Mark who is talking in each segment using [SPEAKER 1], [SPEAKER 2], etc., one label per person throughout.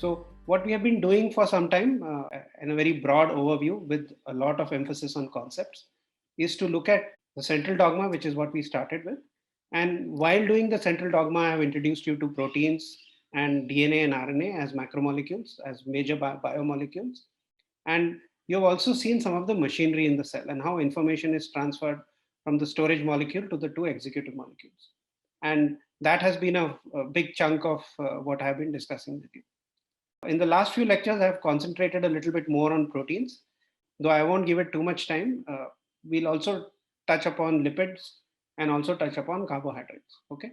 [SPEAKER 1] So what we have been doing for some time in a very broad overview with a lot of emphasis on concepts is to look at the central dogma, which is what we started with. And while doing the central dogma, I have introduced you to proteins and DNA and RNA as macromolecules, as major biomolecules. And you've also seen some of the machinery in the cell and how information is transferred from the storage molecule to the two executive molecules. And that has been a big chunk of what I've been discussing with you. In the last few lectures, I've concentrated a little bit more on proteins, though I won't give it too much time. We'll also touch upon lipids and also touch upon carbohydrates. Okay.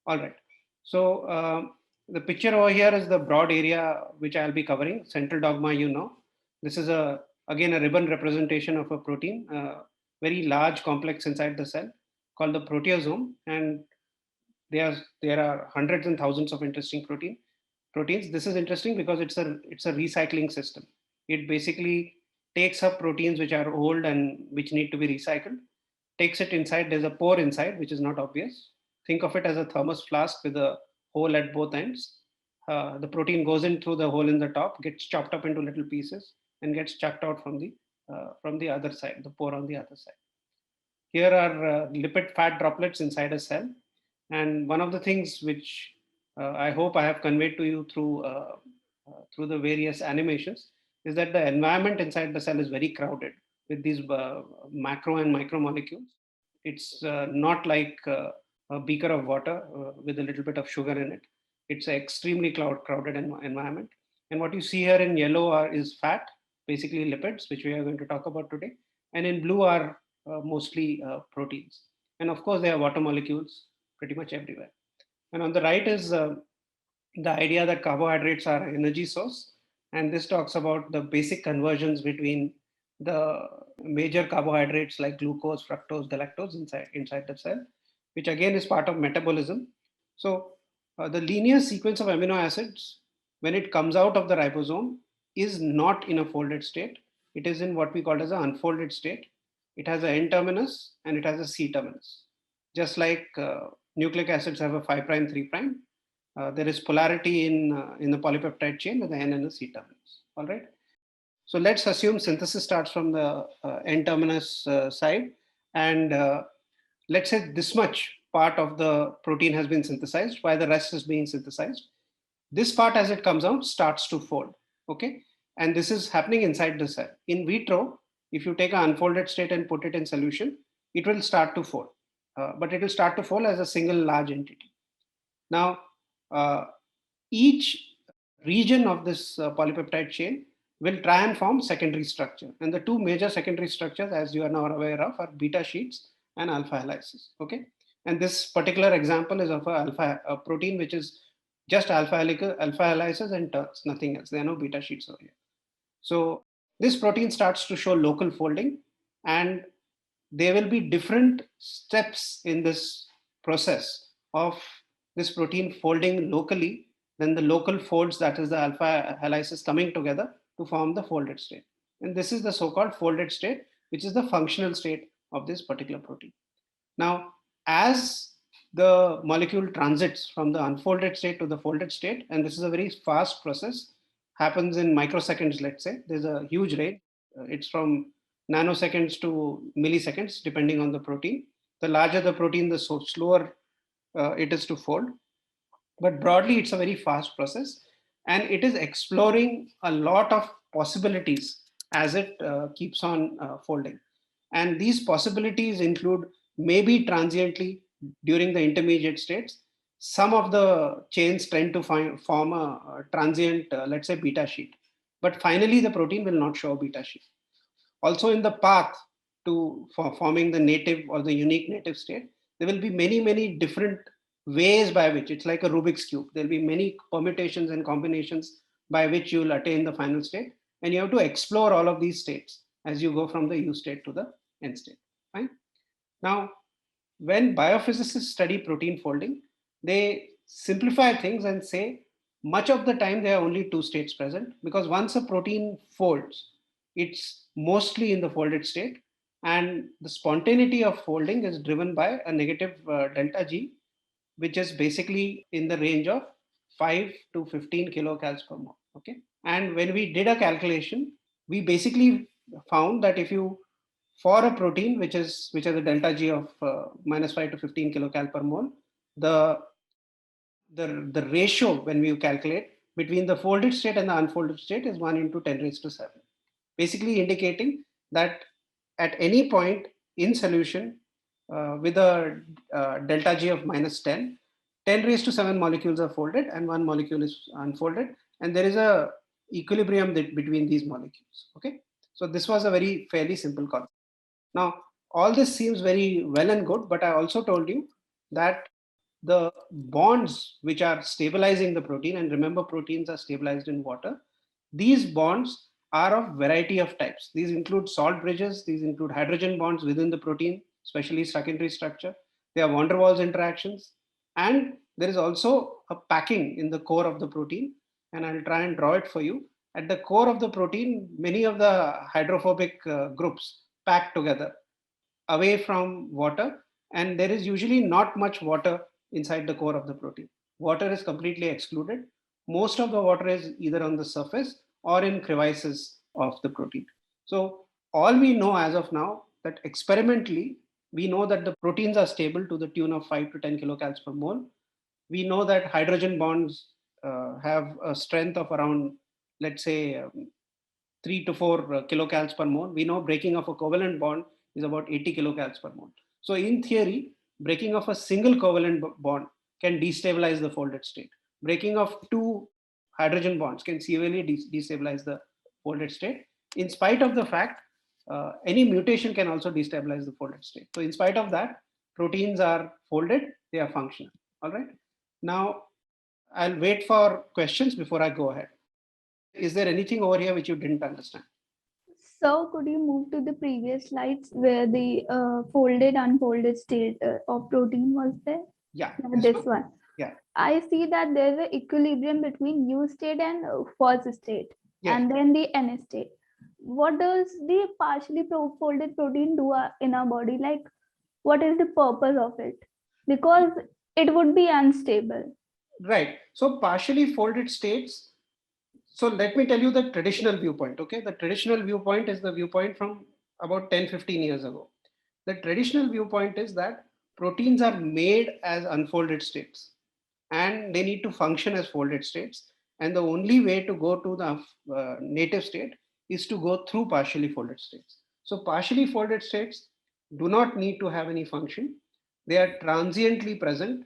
[SPEAKER 1] All right. So the picture over here is the broad area which I'll be covering. Central dogma, you know. This is again a ribbon representation of a protein, very large complex inside the cell called the proteasome, and there are hundreds and thousands of interesting proteins. This is interesting because it's a recycling system. It basically takes up proteins which are old and which need to be recycled, takes it inside. There's a pore inside which is not obvious. Think of it as a thermos flask with a hole at both ends. The protein goes in through the hole in the top, gets chopped up into little pieces, and gets chucked out from the other side, the pore on the other side. Here are lipid fat droplets inside a cell. And one of the things which I hope I have conveyed to you through the various animations is that the environment inside the cell is very crowded with these macro and micromolecules. It's not like a beaker of water with a little bit of sugar in it. It's an extremely crowded environment. And what you see here in yellow is fat, basically lipids, which we are going to talk about today. And in blue are mostly proteins. And of course, there are water molecules pretty much everywhere. And on the right is the idea that carbohydrates are an energy source. And this talks about the basic conversions between the major carbohydrates like glucose, fructose, galactose inside the cell, which again is part of metabolism. So the linear sequence of amino acids, when it comes out of the ribosome, is not in a folded state. It is in what we call as an unfolded state. It has an N terminus and it has a C terminus. Just like nucleic acids have a 5' 3', there is polarity in the polypeptide chain with the N and the C terminus. All right. So let's assume synthesis starts from the N terminus side, and let's say this much part of the protein has been synthesized while the rest is being synthesized. This part, as it comes out, starts to fold. Okay. And this is happening inside the cell. In vitro, if you take an unfolded state and put it in solution, it will start to fold. But it will start to fold as a single large entity. Now, each region of this polypeptide chain will try and form secondary structure. And the two major secondary structures, as you are now aware of, are beta sheets and alpha helices. Okay. And this particular example is of a protein which is just alpha helices and turns, nothing else. There are no beta sheets over here. So this protein starts to show local folding, and there will be different steps in this process of this protein folding locally, then the local folds, that is the alpha helices coming together to form the folded state. And this is the so-called folded state, which is the functional state of this particular protein. Now, as the molecule transits from the unfolded state to the folded state, and this is a very fast process, happens in microseconds, let's say, there's a huge range. It's from nanoseconds to milliseconds, depending on the protein. The larger the protein, the slower it is to fold. But broadly, it's a very fast process, and it is exploring a lot of possibilities as it keeps on folding. And these possibilities include maybe transiently during the intermediate states. Some of the chains tend to form a transient, let's say, beta sheet. But finally, the protein will not show a beta sheet. Also, in the path for forming the native or the unique native state, there will be many, many different ways by which it's like a Rubik's cube. There'll be many permutations and combinations by which you will attain the final state. And you have to explore all of these states as you go from the U state to the N state. Fine. Now, when biophysicists study protein folding, they simplify things and say much of the time there are only two states present, because once a protein folds, it's mostly in the folded state, and the spontaneity of folding is driven by a negative delta G, which is basically in the range of 5 to 15 kilocals per mole. Okay. And when we did a calculation, we basically found that if you, for a protein which has a delta G of minus 5 to 15 kilocal per mole, the ratio when we calculate between the folded state and the unfolded state is 1 into 10 raised to 7, basically indicating that at any point in solution with a delta G of minus 10, 10 raised to 7 molecules are folded and one molecule is unfolded, and there is a equilibrium between these molecules. Okay, so this was a very fairly simple concept. Now all this seems very well and good, but I also told you that the bonds which are stabilizing the protein, and remember proteins are stabilized in water, these bonds are of variety of types. These include salt bridges, these include hydrogen bonds within the protein, especially secondary structure. They are van der Waals interactions, and there is also a packing in the core of the protein, and I'll try and draw it for you. At the core of the protein, many of the hydrophobic groups pack together away from water, and there is usually not much water inside the core of the protein. Water is completely excluded. Most of the water is either on the surface or in crevices of the protein. So all we know as of now, that experimentally we know that the proteins are stable to the tune of 5 to 10 kilocals per mole. We know that hydrogen bonds have a strength of around, let's say, 3 to 4 kilocals per mole. We know breaking of a covalent bond is about 80 kilocals per mole. So in theory, breaking of a single covalent bond can destabilize the folded state. Breaking of two hydrogen bonds can severely destabilize the folded state. In spite of the fact, any mutation can also destabilize the folded state. So in spite of that, proteins are folded, they are functional. All right. Now, I'll wait for questions before I go ahead. Is there anything over here which you didn't understand?
[SPEAKER 2] So could you move to the previous slides where the folded, unfolded state of protein was there?
[SPEAKER 1] Yeah.
[SPEAKER 2] This one.
[SPEAKER 1] Yeah.
[SPEAKER 2] I see that there's an equilibrium between U state and first state,
[SPEAKER 1] Yes.
[SPEAKER 2] and then the N state. What does the partially folded protein do in our body? Like, what is the purpose of it? Because it would be unstable.
[SPEAKER 1] Right. So partially folded states. So let me tell you the traditional viewpoint. Okay. The traditional viewpoint is the viewpoint from about 10, 15 years ago. The traditional viewpoint is that proteins are made as unfolded states and they need to function as folded states. And the only way to go to the native state is to go through partially folded states. So partially folded states do not need to have any function. They are transiently present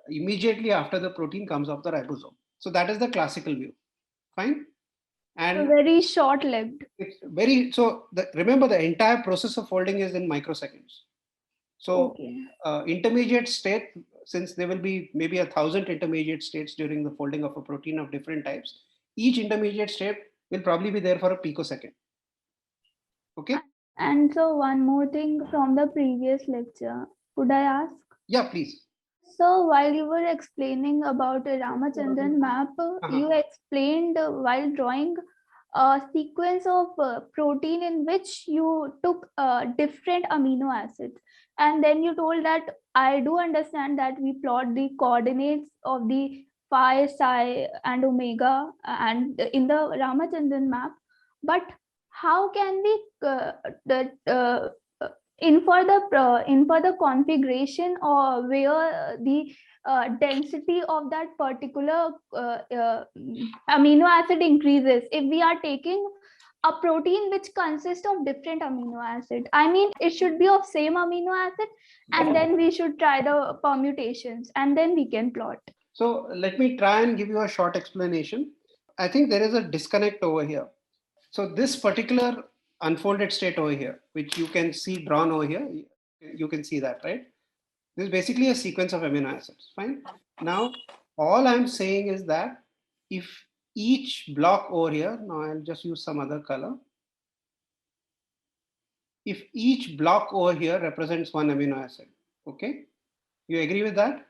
[SPEAKER 1] immediately after the protein comes off the ribosome. So that is the classical view. Fine. And
[SPEAKER 2] so very short-lived.
[SPEAKER 1] It's very, so remember the entire process of folding is in microseconds. So
[SPEAKER 2] okay.
[SPEAKER 1] Intermediate state, since there will be maybe 1,000 intermediate states during the folding of a protein of different types, each intermediate state will probably be there for a picosecond. Okay.
[SPEAKER 2] And so one more thing from the previous lecture, could I ask?
[SPEAKER 1] Yeah, please.
[SPEAKER 2] So while you were explaining about a Ramachandran map, you explained while drawing a sequence of protein in which you took different amino acids. And then you told that I do understand that we plot the coordinates of the phi, psi, and omega and in the Ramachandran map. But how can we infer the configuration or where the density of that particular amino acid increases if we are taking a protein which consists of different amino acid? I mean, it should be of same amino acid, and then we should try the permutations and then we can plot.
[SPEAKER 1] So let me try and give you a short explanation. I think there is a disconnect over here. So this particular unfolded state over here, which you can see drawn over here, you can see that, right? This is basically a sequence of amino acids. Fine. Now, all I'm saying is that if each block over here, now I'll just use some other color. If each block over here represents one amino acid, okay? You agree with that?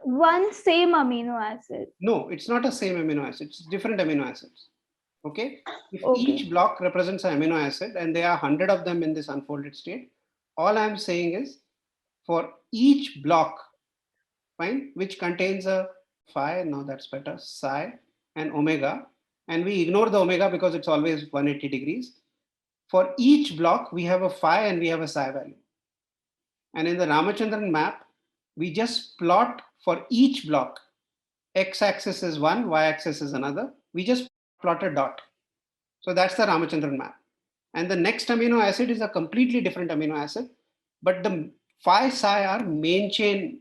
[SPEAKER 2] One same amino acid.
[SPEAKER 1] No, it's not a same amino acid. It's different amino acids. Okay. If each block represents an amino acid and there are 100 of them in this unfolded state, all I'm saying is for each block, fine, which contains a phi, no, that's better, psi, and omega. And we ignore the omega because it's always 180 degrees. For each block, we have a phi and we have a psi value. And in the Ramachandran map, we just plot for each block. X-axis is one, y-axis is another. We just plot a dot. So that's the Ramachandran map. And the next amino acid is a completely different amino acid, but the phi psi are main chain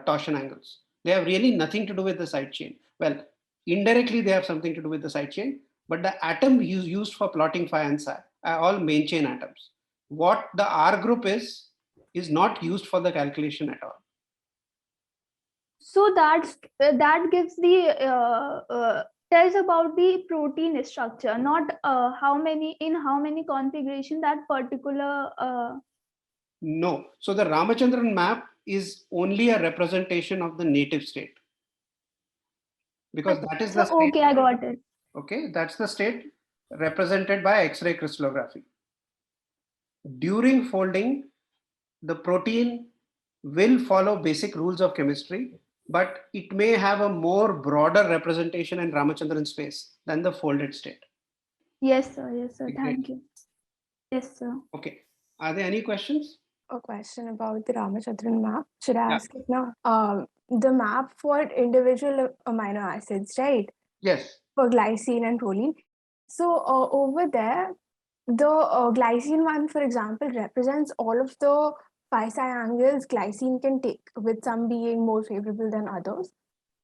[SPEAKER 1] torsion angles. They have really nothing to do with the side chain. Well, indirectly they have something to do with the side chain, but the atom used for plotting phi and psi are all main chain atoms. What the R group is not used for the calculation at all.
[SPEAKER 2] So that gives the tells about the protein structure, not how many configuration that particular.
[SPEAKER 1] No. So the Ramachandran map is only a representation of the native state, because that is the state.
[SPEAKER 2] Okay, I got it.
[SPEAKER 1] Okay, that's the state represented by X-ray crystallography. During folding, the protein will follow basic rules of chemistry, but it may have a more broader representation in Ramachandran space than the folded state.
[SPEAKER 2] Yes, sir. Yes, sir.
[SPEAKER 1] Okay,
[SPEAKER 2] Thank you. Yes, sir.
[SPEAKER 1] Okay. Are there any questions?
[SPEAKER 3] A question about the Ramachandran map. Should I
[SPEAKER 1] Yeah.
[SPEAKER 3] ask it now? The map for individual amino acids, right?
[SPEAKER 1] Yes.
[SPEAKER 3] For glycine and proline. So over there, the glycine one, for example, represents all of the phi psi angles glycine can take, with some being more favorable than others.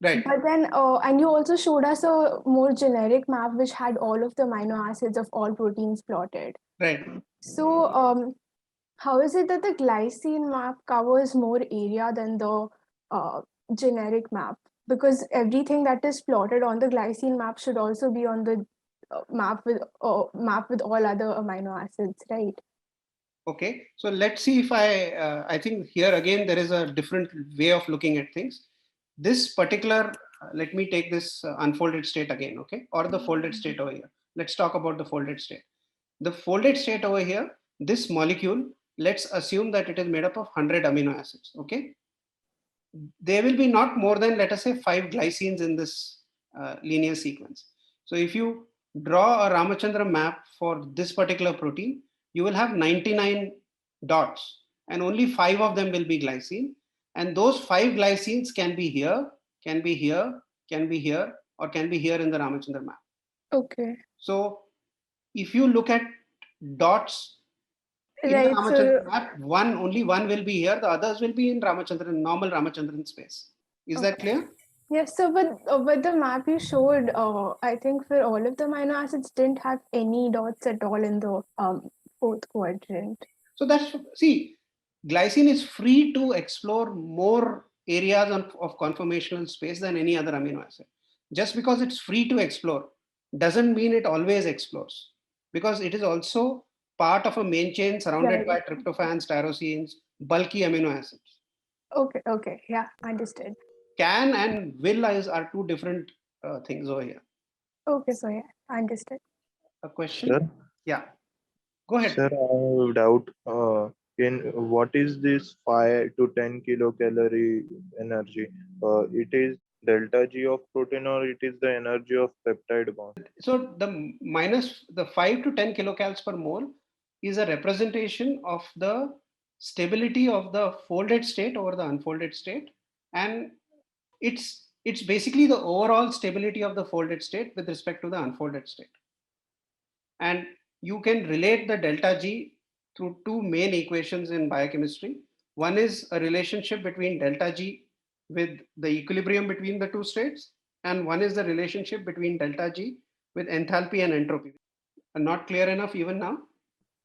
[SPEAKER 1] Right.
[SPEAKER 3] But then, and you also showed us a more generic map which had all of the amino acids of all proteins plotted.
[SPEAKER 1] Right.
[SPEAKER 3] So, how is it that the glycine map covers more area than the generic map? Because everything that is plotted on the glycine map should also be on the map with all other amino acids, right?
[SPEAKER 1] Okay, so let's see if I think here again there is a different way of looking at things. This particular, let me take this unfolded state again, okay, or the folded state over here. Let's talk about the folded state. The folded state over here, this molecule, let's assume that it is made up of 100 amino acids, okay. There will be not more than, let us say, 5 glycines in this linear sequence. So if you draw a Ramachandran map for this particular protein, you will have 99 dots and only 5 of them will be glycine. And those 5 glycines can be here, can be here, can be here, or can be here in the Ramachandran map.
[SPEAKER 3] Okay.
[SPEAKER 1] So if you look at dots in
[SPEAKER 3] Right,
[SPEAKER 1] the Ramachandran map, only one will be here, the others will be in Ramachandran, normal Ramachandran space. Is that clear?
[SPEAKER 3] Yes, so with the map you showed, I think for all of the amino acids didn't have any dots at all in the fourth quadrant.
[SPEAKER 1] So that's, see, glycine is free to explore more areas of conformational space than any other amino acid. Just because it's free to explore doesn't mean it always explores, because it is also part of a main chain surrounded by tryptophans, tyrosines, bulky amino acids.
[SPEAKER 3] Okay, yeah, understood.
[SPEAKER 1] Can and will are two different things over here.
[SPEAKER 3] Okay, so yeah, understood.
[SPEAKER 1] A question?
[SPEAKER 4] Sir?
[SPEAKER 1] Yeah, go ahead.
[SPEAKER 4] Sir, I have a doubt. What is this 5 to 10 kilocalorie energy? It is delta G of protein, or it is the energy of peptide bond?
[SPEAKER 1] So the 5 to 10 kilocals per mole is a representation of the stability of the folded state over the unfolded state, and it's basically the overall stability of the folded state with respect to the unfolded state. And you can relate the delta G through two main equations in biochemistry. One is a relationship between delta G with the equilibrium between the two states, and one is the relationship between delta G with enthalpy and entropy. Not clear enough even now?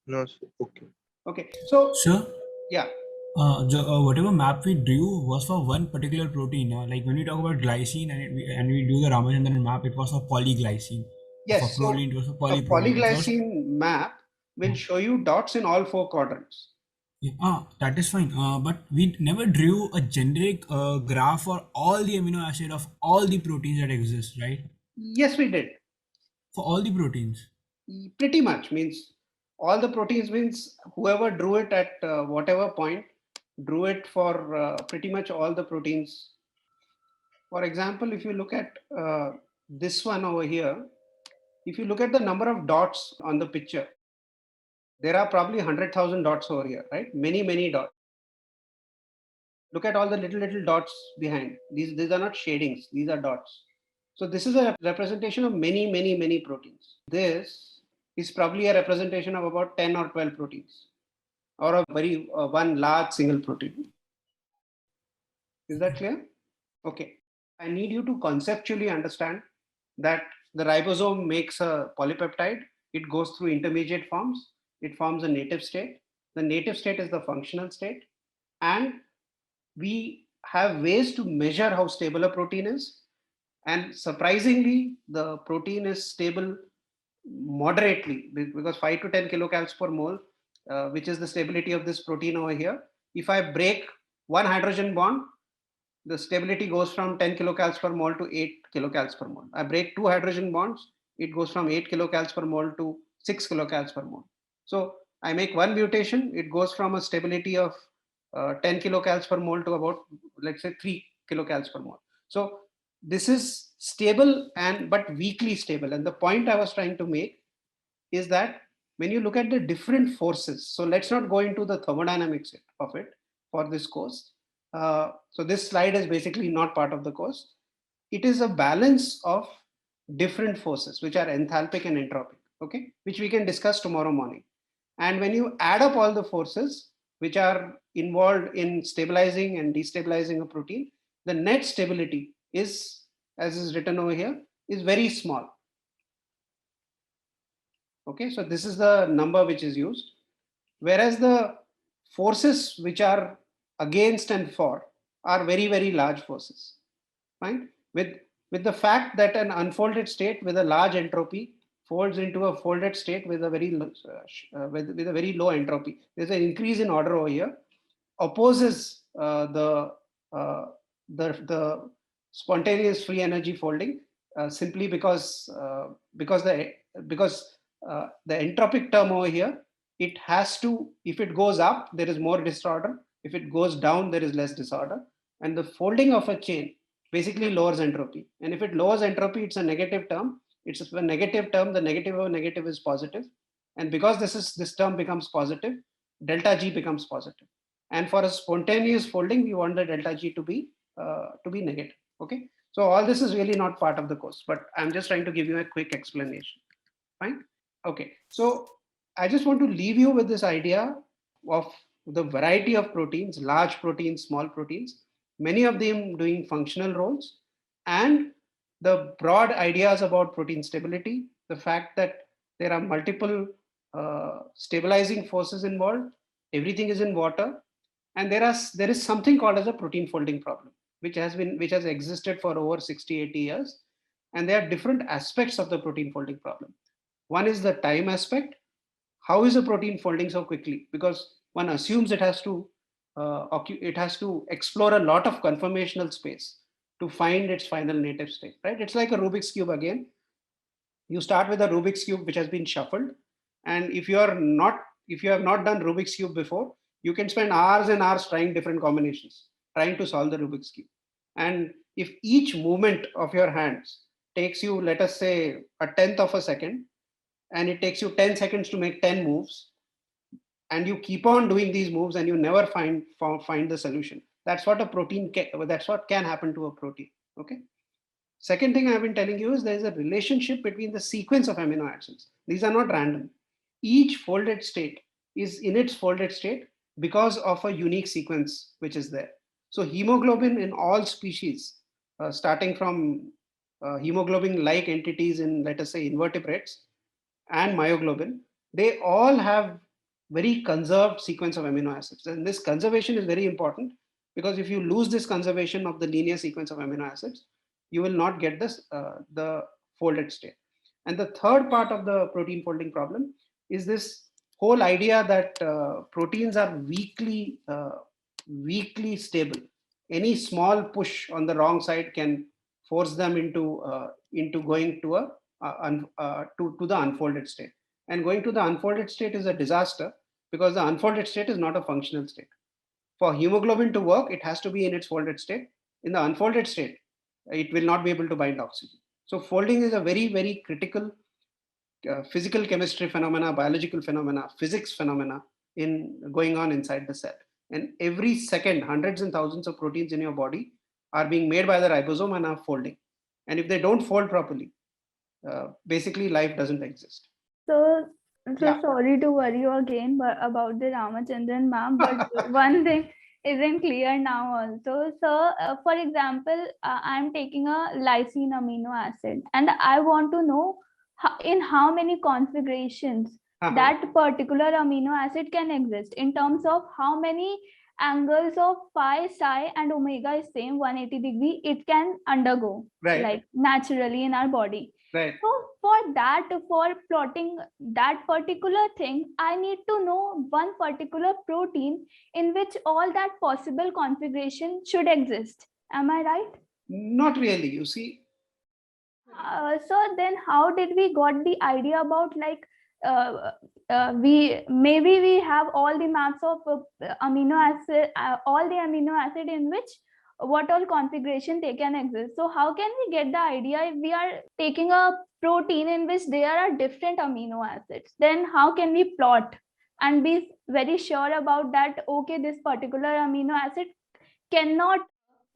[SPEAKER 4] No, sir. Okay.
[SPEAKER 1] Okay, so
[SPEAKER 5] Sir,
[SPEAKER 1] yeah.
[SPEAKER 5] whatever map we drew was for one particular protein. Like when we talk about glycine and we do the Ramachandran map, it was for polyglycine.
[SPEAKER 1] Yes,
[SPEAKER 5] for proline, it was for
[SPEAKER 1] a
[SPEAKER 5] polyproline.
[SPEAKER 1] polyglycine map will show you dots in all 4 quadrants.
[SPEAKER 5] Yeah, that is fine. But we never drew a generic graph for all the amino acid of all the proteins that exist, right?
[SPEAKER 1] Yes, we did.
[SPEAKER 5] For all the proteins.
[SPEAKER 1] Pretty much, means all the proteins, means whoever drew it at whatever point drew it for pretty much all the proteins. For example, if you look at this one over here, if you look at the number of dots on the picture, there are probably 100,000 dots over here, right? Many, many dots. Look at all the little dots behind. These are not shadings, these are dots. So this is a representation of many proteins. This is probably a representation of about 10 or 12 proteins, or a very one large single protein. Is that clear? Okay. I need you to conceptually understand that the ribosome makes a polypeptide. It goes through intermediate forms. It forms a native state. The native state is the functional state. And we have ways to measure how stable a protein is. And surprisingly, the protein is stable moderately because 5 to 10 kilocalories per mole, which is the stability of this protein over here. If I break one hydrogen bond, the stability goes from 10 kilocalories per mole to 8 kilocalories per mole. I break two hydrogen bonds, it goes from 8 kilocalories per mole to 6 kilocalories per mole. So I make one mutation, it goes from a stability of 10 kilocalories per mole to about, let's say, 3 kilocalories per mole. So this is stable and but weakly stable. And the point I was trying to make is that when you look at the different forces, so let's not go into the thermodynamics of it for this course. So this slide is basically not part of the course. It is a balance of different forces, which are enthalpic and entropic, okay, which we can discuss tomorrow morning. And when you add up all the forces which are involved in stabilizing and destabilizing a protein, the net stability is, as is written over here, is very small. Okay, so this is the number which is used, whereas the forces which are against and for are very large forces. Fine. With the fact that an unfolded state with a large entropy folds into a folded state with a very with a very low entropy. There's an increase in order over here, opposes uh, the spontaneous free energy folding simply because the entropic term over here, it has to, if it goes up, there is more disorder. If it goes down, there is less disorder. And the folding of a chain basically lowers entropy. And if it lowers entropy, it's a negative term. It's a negative term. The negative of negative is positive. And because this term becomes positive, delta G becomes positive. And for a spontaneous folding, we want the delta G to be negative. Okay. So all this is really not part of the course, but I'm just trying to give you a quick explanation. Fine. Okay. So I just want to leave you with this idea of the variety of proteins, large proteins, small proteins, many of them doing functional roles, and the broad ideas about protein stability, the fact that there are multiple stabilizing forces involved, everything is in water, and there is something called as a protein folding problem, which has existed for over 60-80 years, and there are different aspects of the protein folding problem. One is the time aspect. How is a protein folding so quickly? Because one assumes it has to explore a lot of conformational space to find its final native state, right? It's like a Rubik's cube again. You start with a Rubik's cube which has been shuffled, and if you have not done Rubik's cube before, you can spend hours and hours trying different combinations, trying to solve the Rubik's cube. And if each movement of your hands takes you, let us say, a tenth of a second, and it takes you 10 seconds to make 10 moves, and you keep on doing these moves and you never find the solution, that's what that's what can happen to a protein. Okay. Second thing I've been telling you is there is a relationship between the sequence of amino acids. These are not random. Each folded state is in its folded state because of a unique sequence which is there. So hemoglobin in all species, starting from hemoglobin-like entities in, let us say, invertebrates, and myoglobin, they all have very conserved sequence of amino acids. And this conservation is very important because if you lose this conservation of the linear sequence of amino acids, you will not get the folded state. And the third part of the protein folding problem is this whole idea that proteins are weakly stable. Any small push on the wrong side can force them into going to to the unfolded state. And going to the unfolded state is a disaster because the unfolded state is not a functional state. For hemoglobin to work, it has to be in its folded state. In the unfolded state, it will not be able to bind oxygen. So folding is a very, very critical physical chemistry phenomena, biological phenomena, physics phenomena in going on inside the cell. And every second, hundreds and thousands of proteins in your body are being made by the ribosome and are folding. And if they don't fold properly, basically life doesn't exist.
[SPEAKER 2] So
[SPEAKER 1] Yeah.
[SPEAKER 2] sorry to worry you again about the Ramachandran map, but one thing isn't clear now also. So, for example, I'm taking a lysine amino acid, and I want to know in how many configurations that particular amino acid can exist, in terms of how many angles of phi, psi, and omega is same 180 degree it can undergo,
[SPEAKER 1] Right.
[SPEAKER 2] like naturally in our body.
[SPEAKER 1] Right.
[SPEAKER 2] So for that, for plotting that particular thing, I need to know one particular protein in which all that possible configuration should exist. Am I right?
[SPEAKER 1] Not really, you see.
[SPEAKER 2] So then how did we got the idea about, like, we have all the maps of amino acid, all the amino acid in which what all configuration they can exist. So how can we get the idea if we are taking a protein in which there are different amino acids? Then how can we plot and be very sure about that, okay, this particular amino acid cannot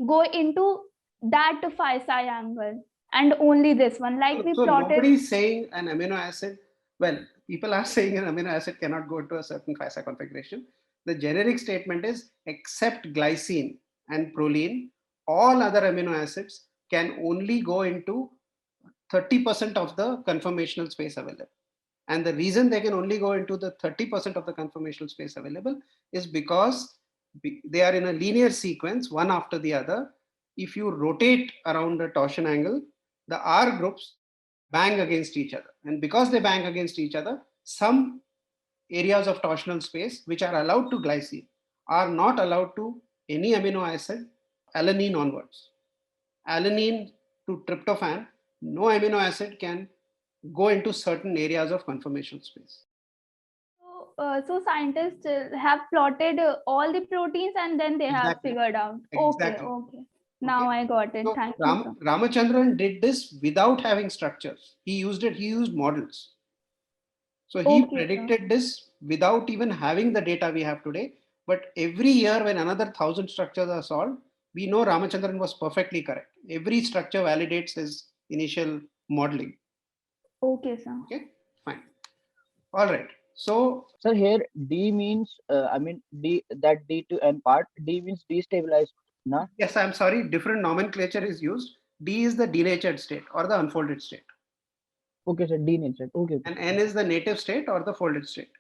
[SPEAKER 2] go into that phi psi angle, and only this one, like we
[SPEAKER 1] So
[SPEAKER 2] plotted.
[SPEAKER 1] nobody's saying an amino acid, well, people are saying an amino acid cannot go to a certain phi psi configuration. The generic statement is except glycine and proline, all other amino acids can only go into 30% of the conformational space available. And the reason they can only go into the 30% of the conformational space available is because they are in a linear sequence, one after the other. If you rotate around the torsion angle, the R groups bang against each other. And because they bang against each other, some areas of torsional space which are allowed to glycine are not allowed to any amino acid, alanine onwards. Alanine to tryptophan, no amino acid can go into certain areas of conformational space.
[SPEAKER 2] So scientists have plotted all the proteins, and then they have figured out.
[SPEAKER 1] Exactly.
[SPEAKER 2] Okay. Now I got it.
[SPEAKER 1] So
[SPEAKER 2] Thank you, sir.
[SPEAKER 1] Ramachandran did this without having structures. He used models. So he predicted this without even having the data we have today. But every year when another 1,000 structures are solved, we know Ramachandran was perfectly correct. Every structure validates his initial modeling.
[SPEAKER 2] Okay, sir.
[SPEAKER 1] Okay, fine. All right. So,
[SPEAKER 6] sir, here D means, D, that D to N part, D means destabilized, na?
[SPEAKER 1] Yes, I'm sorry, different nomenclature is used. D is the denatured state or the unfolded state.
[SPEAKER 6] Okay, sir, denatured. Okay.
[SPEAKER 1] And N is the native state or the folded state.